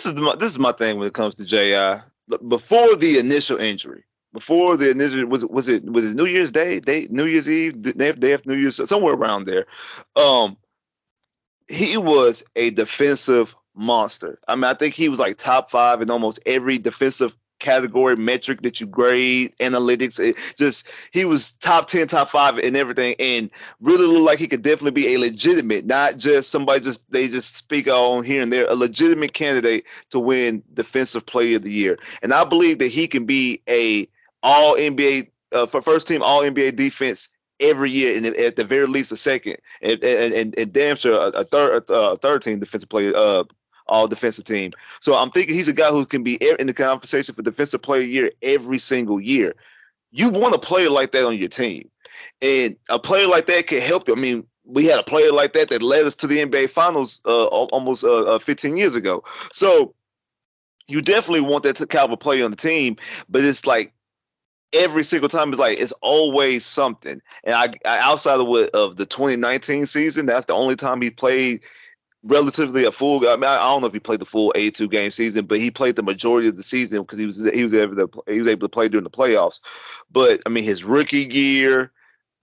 this is my thing when it comes to Ji. Before the initial injury, before the initial was it New Year's Day, New Year's Eve, day after New Year's, somewhere around there. Um, he was a defensive monster. I mean, I think he was like top five in almost every defensive category metric that you grade, analytics. He was top 10, top five in everything, and really looked like he could definitely be a legitimate, not just somebody they just speak on here and there, a legitimate candidate to win Defensive Player of the Year. And I believe that he can be a All NBA for first team All NBA defense every year, and at the very least a second, and damn sure a third team defensive player, all defensive team. So I'm thinking he's a guy who can be in the conversation for defensive player of the year every single year. You want a player like that on your team, and a player like that can help you. I mean, we had a player like that led us to the NBA Finals almost 15 years ago. So you definitely want that caliber player on the team, but it's like every single time it's always something. And I outside of the 2019 season, that's the only time he played relatively a full. I mean, I don't know if he played the full 82 game season, but he played the majority of the season because he was able to play during the playoffs. But I mean, his rookie year,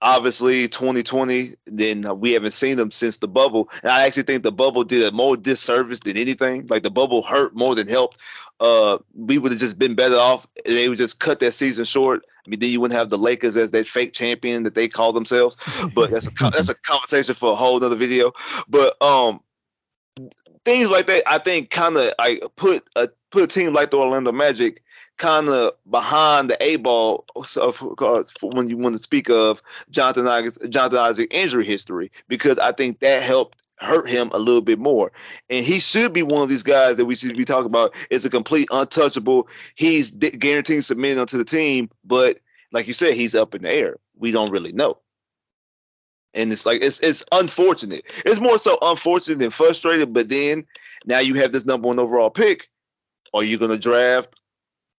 obviously 2020, then we haven't seen him since the bubble. And I actually think the bubble did a more disservice than anything. Like the bubble hurt more than helped. We would have just been better off. They would just cut that season short. I mean, then you wouldn't have the Lakers as that fake champion that they call themselves. But that's a conversation for a whole other video. But things like that, I think, kind of like put a team like the Orlando Magic kind of behind the eight ball when you want to speak of Jonathan Isaac injury history, because I think that helped hurt him a little bit more. And he should be one of these guys that we should be talking about. It's a complete untouchable. He's guaranteed submitting onto the team, but like you said, he's up in the air. We don't really know. And it's like it's unfortunate. It's more so unfortunate than frustrated. But then now you have this number one overall pick. Are you going to draft?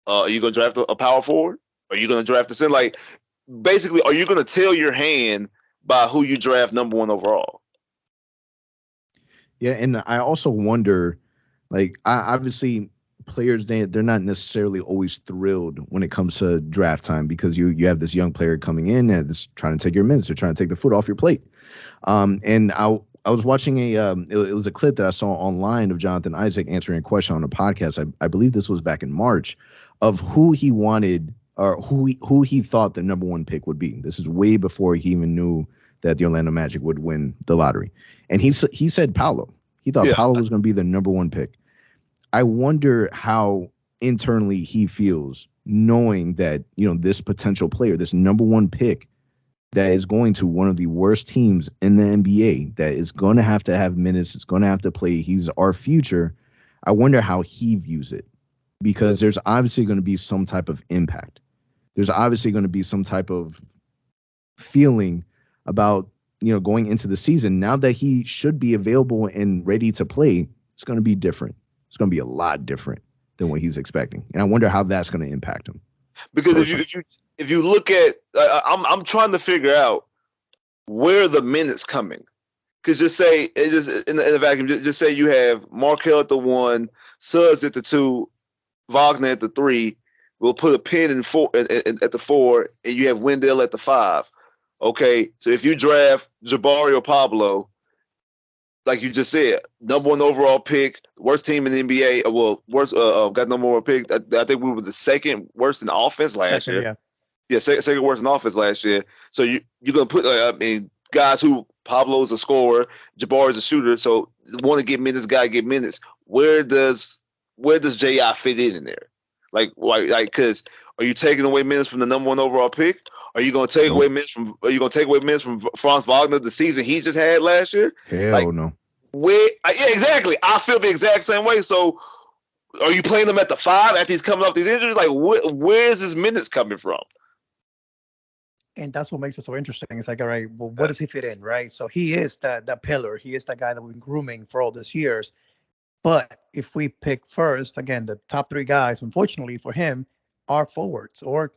Are you going to draft a power forward? Are you going to draft a center? Like, basically, are you going to tell your hand by who you draft number one overall? Yeah, and I also wonder, like, obviously players, they're not necessarily always thrilled when it comes to draft time, because you have this young player coming in and it's trying to take your minutes, they're trying to take the foot off your plate. And I was watching it was a clip that I saw online of Jonathan Isaac answering a question on a podcast. I believe this was back in March, of who he wanted, or who he thought the number one pick would be. This is way before he even knew that the Orlando Magic would win the lottery. And he said Paolo. He thought Paolo was going to be the number one pick. I wonder how internally he feels knowing that, this potential player, this number one pick that is going to one of the worst teams in the NBA, that is going to have minutes, it's going to have to play, he's our future. I wonder how he views it, because there's obviously going to be some type of impact. There's obviously going to be some type of feeling about, going into the season. Now that he should be available and ready to play, it's going to be different. It's going to be a lot different than what he's expecting. And I wonder how that's going to impact him. Because if you look at, I'm trying to figure out where the minutes coming. Because just say, in the vacuum, just say you have Markel at the 1, Suggs at the 2, Wagner at the 3. We'll put a pin at the 4, and you have Wendell at the 5. Okay, so if you draft Jabari or Pablo, like you just said, number one overall pick, worst team in the NBA. Got number one pick. I think we were the second worst in offense last year. Yeah, second worst in offense last year. So you're gonna put, guys who Pablo's a scorer, Jabari's a shooter. So want to get minutes, guy get minutes. Where does J.I. fit in there? Like, because are you taking away minutes from the number one overall pick? Are you going to take away minutes from? Are you going to take away minutes from Franz Wagner the season he just had last year? Hell no. Yeah, exactly. I feel the exact same way. So, are you playing him at the 5 after he's coming off these injuries? Like, where is his minutes coming from? And that's what makes it so interesting. It's like, all right, well, what does he fit in, right? So he is that pillar. He is that guy that we've been grooming for all these years. But if we pick first, again, the top 3 guys, unfortunately for him, are forwards or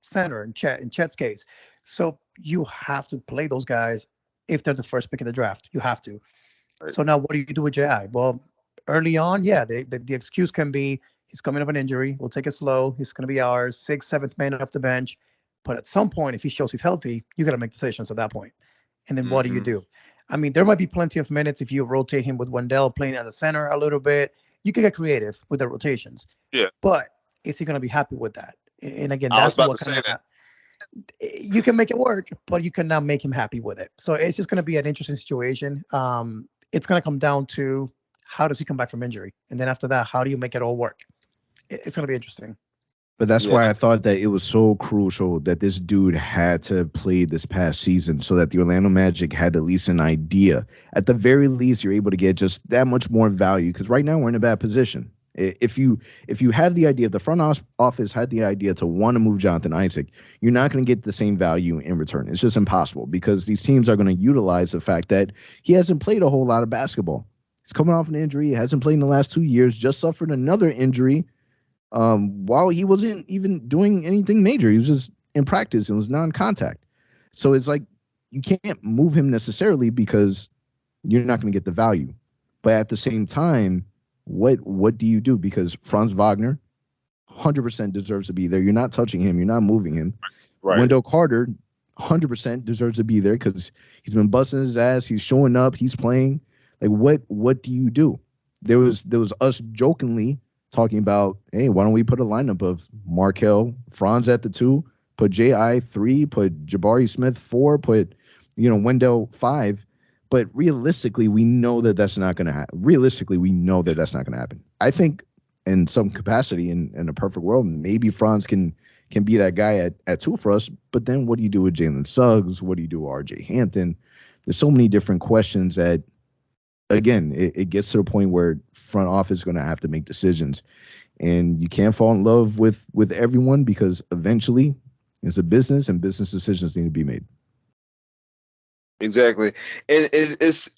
center in Chet's case. So you have to play those guys if they're the first pick in the draft. You have to. Right. So now what do you do with J.I.? Well, early on, yeah, the excuse can be he's coming off an injury. We'll take it slow. He's going to be our sixth, seventh man off the bench. But at some point, if he shows he's healthy, you got to make decisions at that point. And then what do you Mm-hmm. do? I mean, there might be plenty of minutes if you rotate him with Wendell playing at the center a little bit. You can get creative with the rotations. Yeah, But is he going to be happy with that? And again, I was that's about what to say kind that. of you can make it work, but you cannot make him happy with it. So it's just going to be an interesting situation. It's going to come down to how does he come back from injury, and then after that, how do you make it all work? It's going to be interesting. But that's Yeah. why I thought that it was so crucial that this dude had to play this past season so that the Orlando Magic had at least an idea. At the very least, you're able to get just that much more value because right now we're in a bad position. If you have the idea, if the front office had the idea to want to move Jonathan Isaac, you're not going to get the same value in return. It's just impossible because these teams are going to utilize the fact that he hasn't played a whole lot of basketball. He's coming off an injury. He hasn't played in the last 2 years, just suffered another injury while he wasn't even doing anything major. He was just in practice and was non-contact. So it's like you can't move him necessarily because you're not going to get the value. But at the same time, what do you do? Because Franz Wagner 100% deserves to be there. You're not touching him. You're not moving him. Right. Wendell Carter 100% deserves to be there because he's been busting his ass. He's showing up. He's playing. Like what do you do? There was us jokingly talking about, hey, why don't we put a lineup of Markel, Franz at the 2, put J.I. 3, put Jabari Smith 4, put Wendell 5. But realistically, we know that that's not going to happen. Realistically, we know that that's not going to happen. I think in some capacity, in a perfect world, maybe Franz can be that guy at 2 for us. But then what do you do with Jalen Suggs? What do you do with R.J. Hampton? There's so many different questions that, again, it gets to the point where front office is going to have to make decisions. And you can't fall in love with everyone because eventually it's a business and business decisions need to be made. Exactly, and it's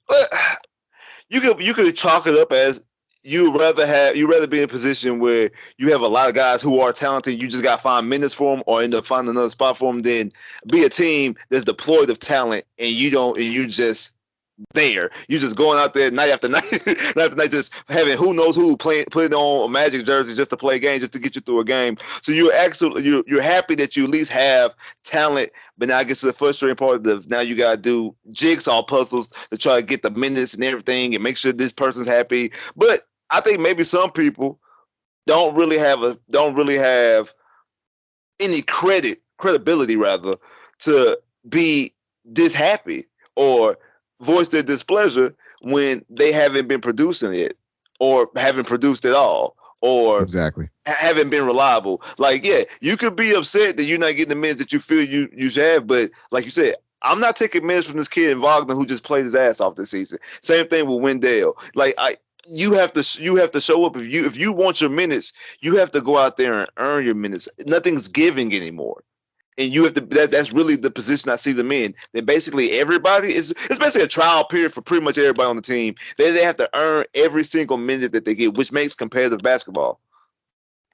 you could chalk it up as you rather be in a position where you have a lot of guys who are talented. You just got to find minutes for them or end up finding another spot for them. Than be a team that's deployed of talent and you just there. You just going out there night after night, night after night, just having who knows who putting on a Magic jersey just to play a game, just to get you through a game. So you're happy that you at least have talent, but now I guess the frustrating part of now you gotta do jigsaw puzzles to try to get the minutes and everything and make sure this person's happy. But I think maybe some people don't really have any credibility rather to be this happy or voice their displeasure when they haven't been producing it or haven't produced at all or Exactly. haven't been reliable. Like, yeah, you could be upset that you're not getting the minutes that you feel you should have, but like you said, I'm not taking minutes from this kid in Wagner who just played his ass off this season. Same thing with Wendell. Like you have to show up if you want your minutes. You have to go out there and earn your minutes. Nothing's giving anymore. And you have to. That's really the position I see them in. That basically everybody it's basically a trial period for pretty much everybody on the team. They have to earn every single minute that they get, which makes competitive basketball.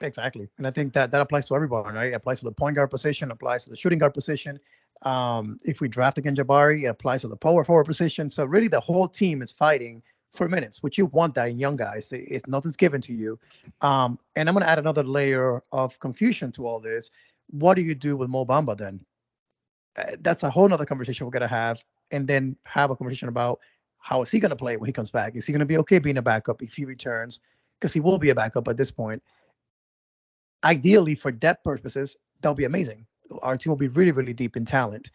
Exactly, and I think that applies to everyone, right? It applies to the point guard position, applies to the shooting guard position. If we draft again Jabari, it applies to the power forward position. So really, the whole team is fighting for minutes, which you want that in young guys. It's nothing's given to you. And I'm going to add another layer of confusion to all this. What do you do with Mo Bamba then? That's a whole nother conversation we're going to have, and then have a conversation about how is he going to play when he comes back? Is he going to be okay being a backup if he returns? Because he will be a backup at this point. Ideally, for depth purposes, that'll be amazing. Our team will be really, really deep in talent.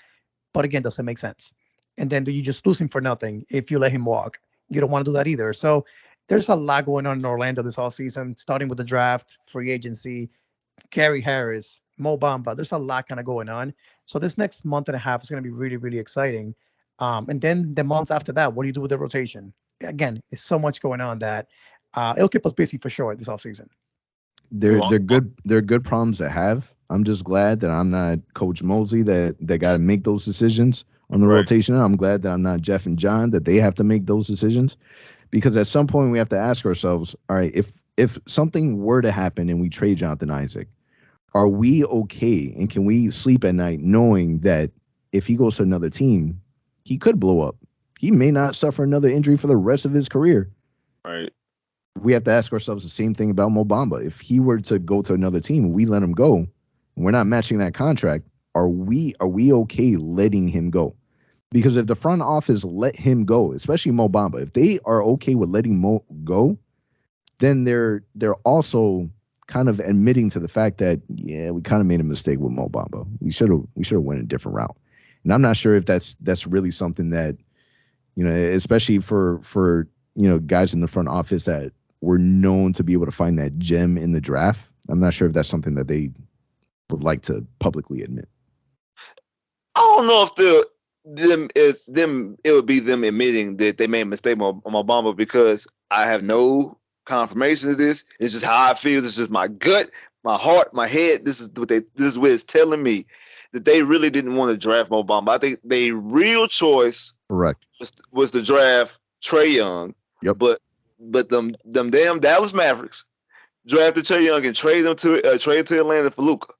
But again, does it make sense? And then do you just lose him for nothing if you let him walk? You don't want to do that either. So there's a lot going on in Orlando this offseason, starting with the draft, free agency, Gary Harris, Mo Bamba. There's a lot kind of going on. So this next month and a half is going to be really, really exciting. And then the months after that, what do you do with the rotation? Again, it's so much going on that it'll keep us busy for sure this offseason. They're good problems to have. I'm just glad that I'm not Coach Mosley that got to make those decisions on the rotation. I'm glad that I'm not Jeff and John that they have to make those decisions, because at some point we have to ask ourselves, all right, if something were to happen and we trade Jonathan Isaac, are we okay and can we sleep at night knowing that if he goes to another team, he could blow up? He may not suffer another injury for the rest of his career. Right. we have to ask ourselves the same thing about Mo Bamba. If he were to go to another team and we let him go, and we're not matching that contract, are we okay letting him go? Because if the front office let him go, especially Mo Bamba, if they are okay with letting Mo go, then they're also kind of admitting to the fact that, yeah, we kind of made a mistake with Mo Bamba. We should have went a different route. And I'm not sure if that's really something that, especially for guys in the front office that were known to be able to find that gem in the draft. I'm not sure if that's something that they would like to publicly admit. I don't know if it would be them admitting that they made a mistake on Obama, because I have no confirmation of this. It's just how I feel. It's just my gut, my heart, my head. This is what it's telling me, that they really didn't want to draft Mo Bamba. I think their real choice, correct, was to draft Trae Young. Yep. But them damn Dallas Mavericks drafted Trae Young and traded to Atlanta for Luka.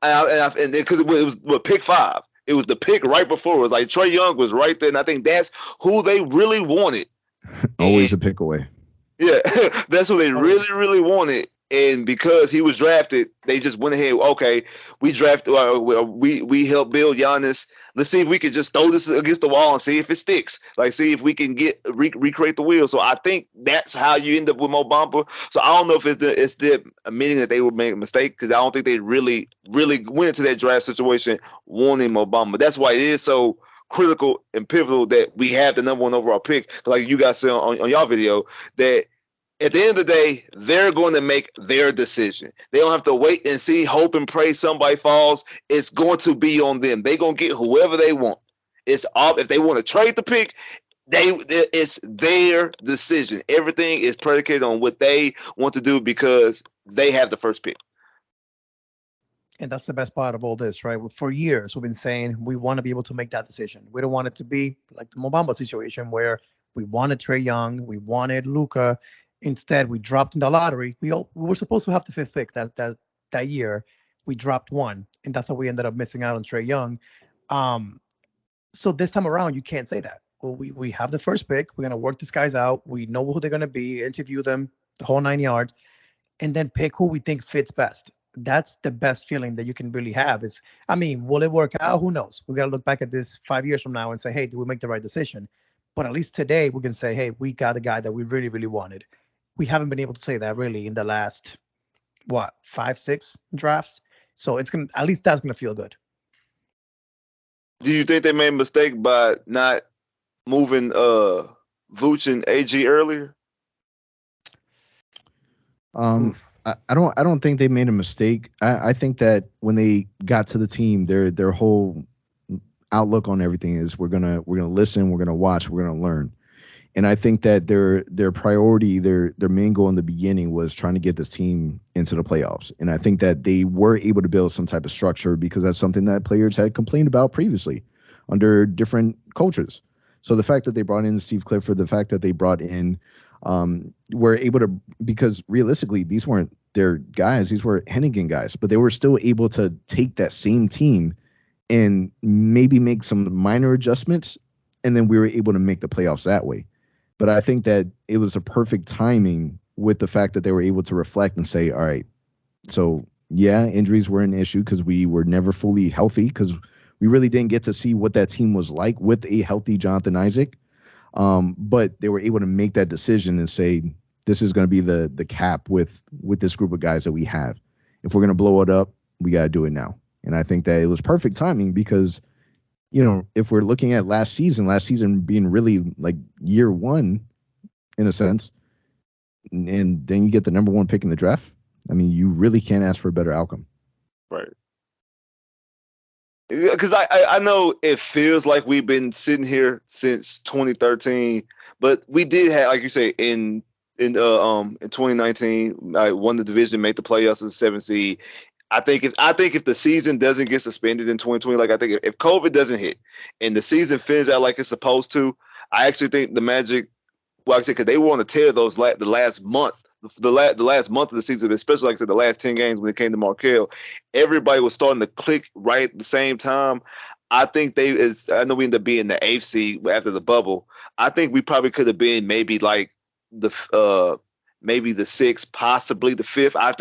And because it was pick 5. It was the pick right before. It was like Trae Young was right there, and I think that's who they really wanted. Always a pick away. Yeah, that's who they really, really wanted. And because he was drafted, they just went ahead. Okay, we drafted. We helped build Giannis. Let's see if we can just throw this against the wall and see if it sticks. Like, see if we can recreate the wheel. So I think that's how you end up with Mo Bamba. So I don't know if it's the meaning that they would make a mistake, because I don't think they really, really went into that draft situation wanting Mo Bamba. That's why it is so critical and pivotal that we have the number 1 overall pick. Like you guys said on y'all video, that at the end of the day, they're going to make their decision. They don't have to wait and see, hope and pray somebody falls. It's going to be on them. They're going to get whoever they want. It's all, if they want to trade the pick, it's their decision. Everything is predicated on what they want to do, because they have the first pick. And that's the best part of all this, right? For years, we've been saying we want to be able to make that decision. We don't want it to be like the Mo Bamba situation where we wanted Trae Young, we wanted Luka. Instead, we dropped in the lottery. We were supposed to have the 5th pick that year. We dropped 1, and that's how we ended up missing out on Trae Young. So this time around, you can't say that. Well, we have the first pick. We're gonna work these guys out. We know who they're gonna be, interview them, the whole 9 yards, and then pick who we think fits best. That's the best feeling that you can really have. Will it work out? Who knows? We gotta look back at this 5 years from now and say, hey, did we make the right decision? But at least today we can say, hey, we got a guy that we really, really wanted. We haven't been able to say that really in the last 5, 6 drafts. So it's gonna, at least that's gonna feel good. Do you think they made a mistake by not moving Vooch and AG earlier? I don't think they made a mistake. I think that when they got to the team, their whole outlook on everything is we're gonna listen, we're gonna watch, we're gonna learn. And I think that their priority, their main goal in the beginning was trying to get this team into the playoffs. And I think that they were able to build some type of structure, because that's something that players had complained about previously under different coaches. So the fact that they brought in Steve Clifford, the fact that they brought in, were able to, because realistically, these weren't their guys, these were Hennigan guys, but they were still able to take that same team and maybe make some minor adjustments. And then we were able to make the playoffs that way. But I think that it was a perfect timing with the fact that they were able to reflect and say, all right, so yeah, injuries were an issue because we were never fully healthy, because we really didn't get to see what that team was like with a healthy Jonathan Isaac. But they were able to make that decision and say, this is going to be the cap with this group of guys that we have. If we're going to blow it up, we got to do it now. And I think that it was perfect timing, because if we're looking at last season being really like year 1 in a sense, and then you get the number 1 pick in the draft, you really can't ask for a better outcome. Right. Because I know it feels like we've been sitting here since 2013, but we did have, like you say, in 2019, I won the division, made the playoffs as a 7th seed. I think if the season doesn't get suspended in 2020, like I think if COVID doesn't hit and the season finishes out like it's supposed to, I actually think the Magic, well, like I said, because they were on the tear the last month, the last month of the season, especially like I said, the last 10 games when it came to Markelle, everybody was starting to click right at the same time. I think I know we ended up being the 8th seed after the bubble. I think we probably could have been maybe like the maybe the sixth, possibly the fifth. I have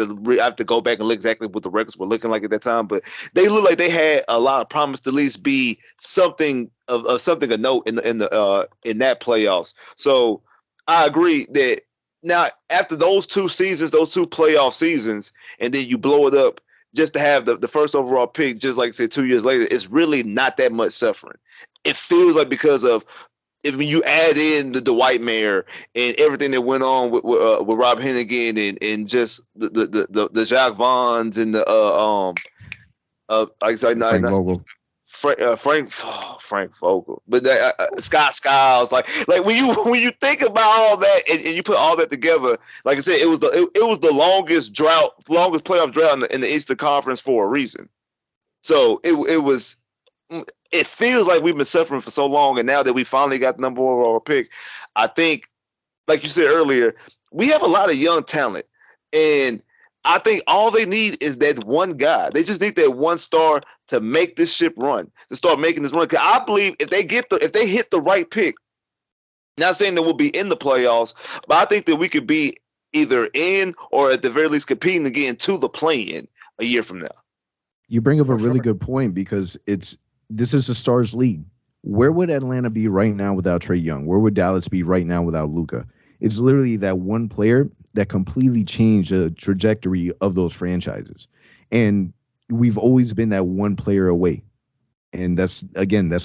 to go back and look exactly what the records were looking like at that time, but they look like they had a lot of promise to at least be something of something of note in that playoffs. So I agree that now after those two seasons, those two playoff seasons, and then you blow it up just to have the first overall pick, just like I said, 2 years later, it's really not that much suffering. It feels like because of if you add in the Dwight Mayer and everything that went on with Rob Hennigan and just the Jacques Vaughns and the like I said, Frank Vogel. Frank Vogel, but Scott Skiles, like when you think about all that and you put all that together, like I said, it was the longest playoff drought in the Eastern Conference for a reason. So it feels like we've been suffering for so long, and now that we finally got the number one overall pick, I think, like you said earlier, we have a lot of young talent, and I think all they need is that one guy. They just need that one star to make this ship run, to start making this run. Because I believe if they hit the right pick, not saying that we'll be in the playoffs, but I think that we could be either in or at the very least competing again to the play-in a year from now. You bring up a really good point because this is a stars league. Where would Atlanta be right now without Trae Young? Where would Dallas be right now without Luka? It's literally that one player that completely changed the trajectory of those franchises. And we've always been that one player away. And that's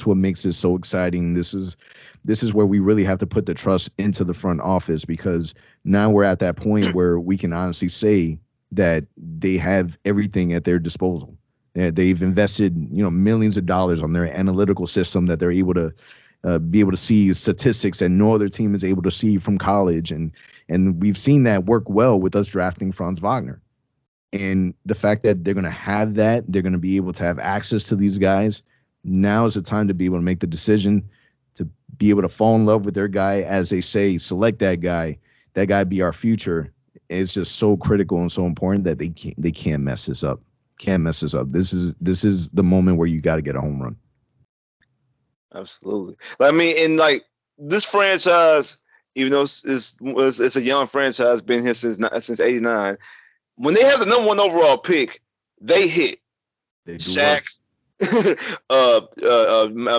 what makes it so exciting. This is where we really have to put the trust into the front office, because now we're at that point where we can honestly say that they have everything at their disposal. They've invested, millions of dollars on their analytical system that they're able to be able to see statistics that no other team is able to see from college. And we've seen that work well with us drafting Franz Wagner. And the fact that they're going to have that, they're going to be able to have access to these guys. Now is the time to be able to make the decision, to be able to fall in love with their guy. As they say, select that guy be our future. It's just so critical and so important that they can't mess this up. Can't mess this up. This is the moment where you got to get a home run. Absolutely. I mean, and like this franchise, even though it's a young franchise, been here since '89. When they have the number one overall pick, they hit. Shaq,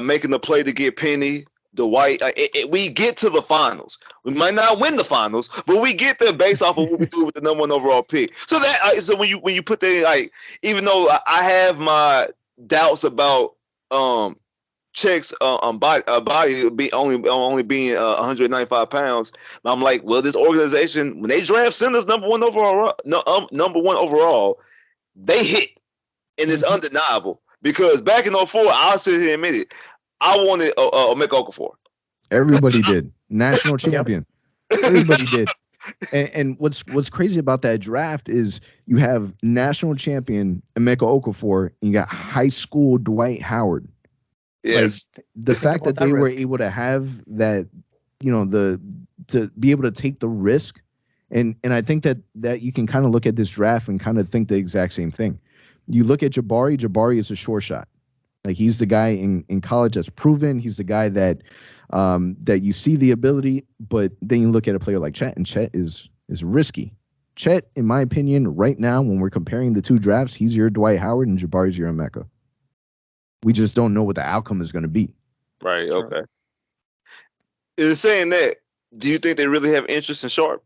making the play to get Penny, Dwight. We get to the finals. We might not win the finals, but we get there based off of what we do with the number one overall pick. So when you put that, like, even though I have my doubts about Check's body only being 195 pounds, I'm like, well, this organization, when they draft centers number one overall, they hit, and it's undeniable. Because back in 2004, I'll sit here and admit it, I wanted Emeka Okafor. Everybody did. National champion. Everybody did. And what's crazy about that draft is you have national champion Emeka Okafor, and you got high school Dwight Howard. Yes. Like, the fact that they were able to have that, to be able to take the risk, and I think that you can kind of look at this draft and kind of think the exact same thing. You look at Jabari. Jabari is a sure shot. Like, he's the guy in college that's proven. He's the guy that you see the ability, but then you look at a player like Chet, and Chet is risky. Chet, in my opinion, right now, when we're comparing the two drafts, he's your Dwight Howard and Jabari's your Emeka. We just don't know what the outcome is going to be. Right. Sure. Okay. In saying that, do you think they really have interest in Sharp?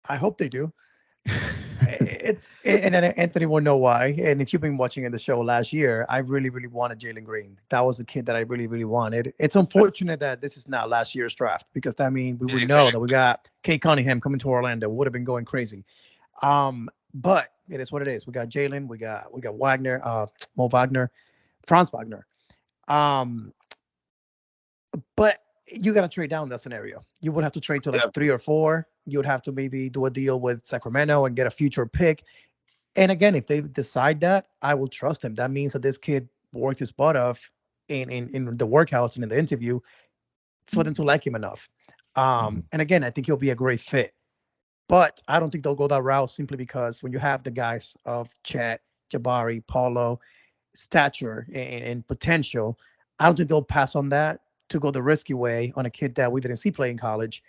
I hope they do. And Anthony will know why. And if you've been watching the show last year, I really, really wanted Jalen Green. That was the kid that I really, really wanted. It's unfortunate that this is not last year's draft, because that means we would know that we got Kate Cunningham coming to Orlando. Would have been going crazy. But it is what it is. We got Jalen. We got Wagner, Mo Wagner, Franz Wagner. But you got to trade down that scenario. You would have to trade to like 3 or 4. You would have to maybe do a deal with Sacramento and get a future pick. And again, if they decide that, I will trust him. That means that this kid worked his butt off in the workouts and in the interview for them to like him enough. And again, I think he'll be a great fit. But I don't think they'll go that route, simply because when you have the guys of Chet, Jabari, Paulo, stature, and potential, I don't think they'll pass on that to go the risky way on a kid that we didn't see play in college.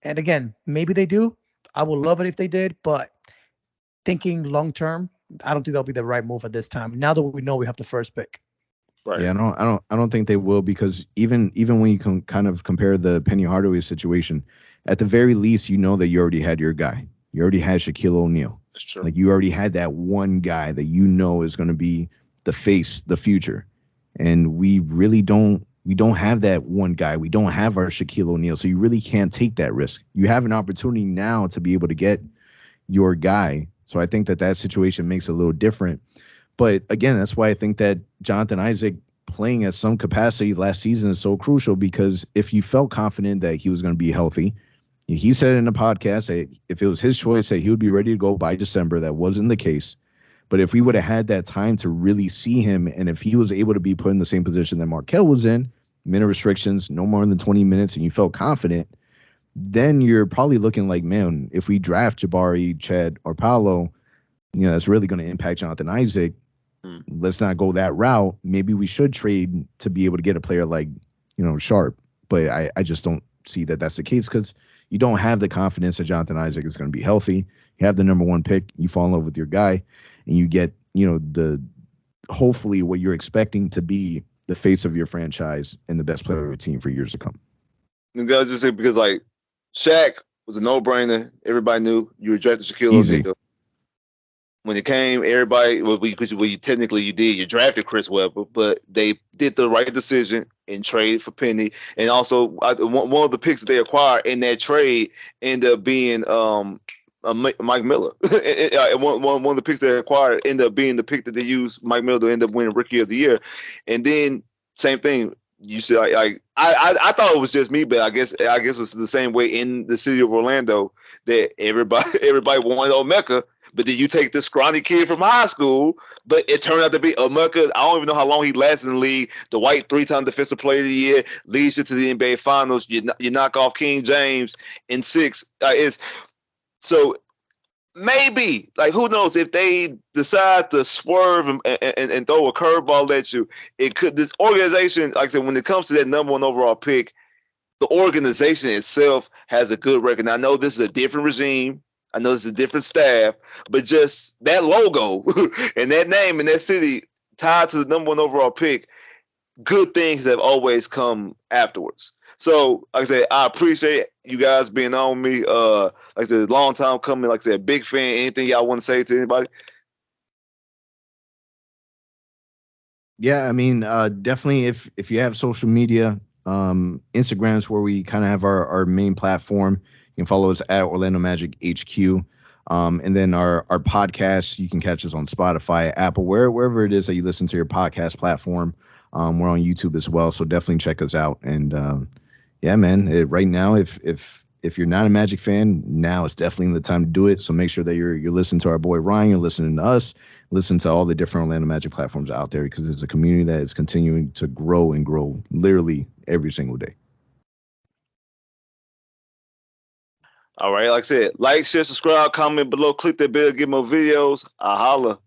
And again, maybe they do. I would love it if they did, but thinking long term, I don't think that'll be the right move at this time. Now that we know we have the first pick. Right. Yeah, I don't think they will because even when you can kind of compare the Penny Hardaway situation, at the very least, you know that you already had your guy. You already had Shaquille O'Neal. That's true. Like you already had that one guy that you know is going to be the face, the future, and we don't have that one guy. We don't have our Shaquille O'Neal, so you really can't take that risk. You have an opportunity now to be able to get your guy. So I think that situation makes it a little different. But again, that's why I think that Jonathan Isaac playing at some capacity last season is so crucial because if you felt confident that he was going to be healthy, he said in the podcast that if it was his choice that he would be ready to go by December. That wasn't the case. But if we would have had that time to really see him and if he was able to be put in the same position that Markel was in, minute restrictions, no more than 20 minutes, and you felt confident, then you're probably looking like, man, if we draft Jabari, Chad, or Paolo, that's really going to impact Jonathan Isaac. Let's not go that route. Maybe we should trade to be able to get a player like, Sharp. But I just don't see that that's the case because you don't have the confidence that Jonathan Isaac is going to be healthy. You have the number one pick. You fall in love with your guy, and you get, the hopefully what you're expecting to be the face of your franchise and the best player of your team for years to come. You guys just say because like Shaq was a no-brainer. Everybody knew you were drafted Shaquille O'Neal. When it came, everybody, because technically you did, you drafted Chris Webber, but they did the right decision and traded for Penny. And also, one of the picks that they acquired in that trade ended up being Mike Miller. one of the picks they acquired ended up being the pick that they used Mike Miller to end up winning Rookie of the Year. And then same thing. You said I thought it was just me, but I guess it was the same way in the city of Orlando that everybody wanted Omeka. But then you take this scrawny kid from high school, but it turned out to be Omeka. I don't even know how long he lasted in the league. The white 3-time defensive player of the year leads you to the NBA Finals. You knock off King James in 6. So maybe, who knows, if they decide to swerve and throw a curveball at you, it could. This organization, like I said, when it comes to that number one overall pick, the organization itself has a good record. Now, I know this is a different regime. I know it's a different staff, but just that logo and that name and that city tied to the number one overall pick, good things have always come afterwards. So, like I said, I appreciate you guys being on me. Like I said, long time coming. Like I said, big fan. Anything y'all want to say to anybody? Yeah, I mean, definitely if you have social media, Instagram's where we kind of have our main platform. You can follow us at Orlando Magic HQ. And then our podcast, you can catch us on Spotify, Apple, wherever it is that you listen to your podcast platform. We're on YouTube as well, so definitely check us out. And yeah, man, right now, if you're not a Magic fan, now is definitely the time to do it. So make sure that you're listening to our boy Ryan, you're listening to us, listen to all the different Orlando Magic platforms out there because it's a community that is continuing to grow and grow literally every single day. All right, like I said, like, share, subscribe, comment below, click that bell, get more videos. I holla.